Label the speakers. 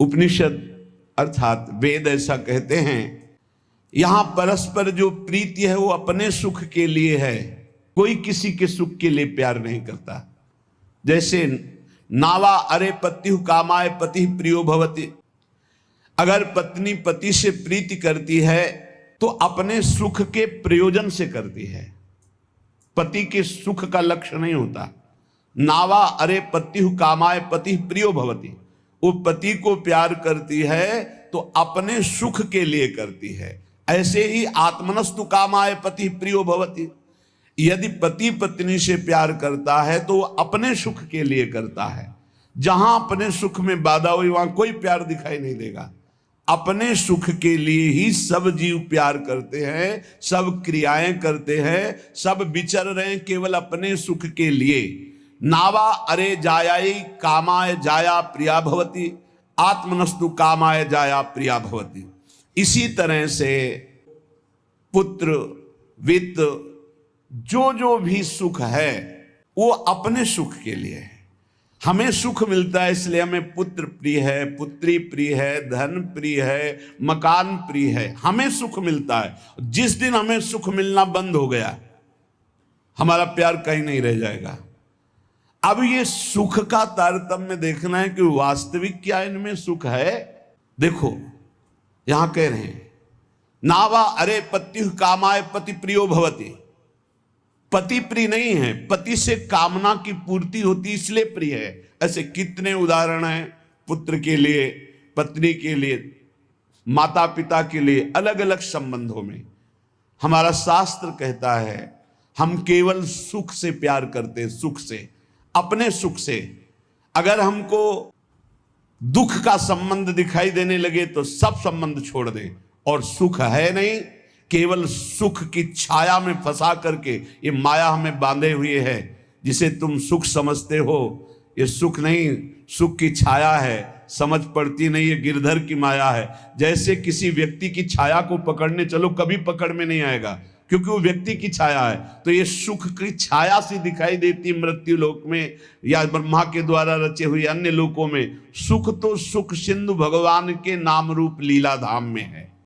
Speaker 1: उपनिषद अर्थात वेद ऐसा कहते हैं, यहां परस्पर जो प्रीति है वो अपने सुख के लिए है, कोई किसी के सुख के लिए प्यार नहीं करता। जैसे नावा अरे पत्यु कामाय पति प्रियो भवति, अगर पत्नी पति से प्रीति करती है तो अपने सुख के प्रयोजन से करती है, पति के सुख का लक्ष्य नहीं होता। नावा अरे पत्यु कामाय पति प्रियो भवति, वो पति को प्यार करती है तो अपने सुख के लिए करती है। ऐसे ही आत्मनस्तु कामाय पति प्रियो भवति, यदि पति पत्नी से प्यार करता है तो वो अपने सुख के लिए करता है। जहां अपने सुख में बाधा हुई वहां कोई प्यार दिखाई नहीं देगा। अपने सुख के लिए ही सब जीव प्यार करते हैं, सब क्रियाएं करते हैं, सब विचर रहे हैं केवल अपने सुख के लिए। नावा अरे जायाई कामाय जाया प्रिया भवति, आत्मनस्तु कामाय जाया प्रिया भवति। इसी तरह से पुत्र वित्त जो भी सुख है वो अपने सुख के लिए है। हमें सुख मिलता है इसलिए हमें पुत्र प्रिय है, पुत्री प्रिय है, धन प्रिय है, मकान प्रिय है, हमें सुख मिलता है। जिस दिन हमें सुख मिलना बंद हो गया हमारा प्यार कहीं नहीं रह जाएगा। अब ये सुख का तारतम्य देखना है कि वास्तविक क्या इनमें सुख है। देखो यहां कह रहे हैं नावा अरे पत्यु कामाय पति प्रियो भवति, पति प्रिय नहीं है, पति से कामना की पूर्ति होती इसलिए प्रिय है। ऐसे कितने उदाहरण हैं, पुत्र के लिए, पत्नी के लिए, माता पिता के लिए, अलग अलग संबंधों में। हमारा शास्त्र कहता है हम केवल सुख से प्यार करते हैं, सुख से, अपने सुख से। अगर हमको दुख का संबंध दिखाई देने लगे तो सब संबंध छोड़ दें, और सुख है नहीं, केवल सुख की छाया में फंसा करके ये माया हमें बांधे हुए है। जिसे तुम सुख समझते हो ये सुख नहीं, सुख की छाया है, समझ पड़ती नहीं, ये गिरधर की माया है। जैसे किसी व्यक्ति की छाया को पकड़ने चलो कभी पकड़ में नहीं आएगा, क्योंकि वो व्यक्ति की छाया है। तो ये सुख की छाया सी दिखाई देती मृत्यु लोक में या ब्रह्मा के द्वारा रचे हुए अन्य लोकों में। सुख तो सुख सिंधु भगवान के नाम रूप लीला धाम में है।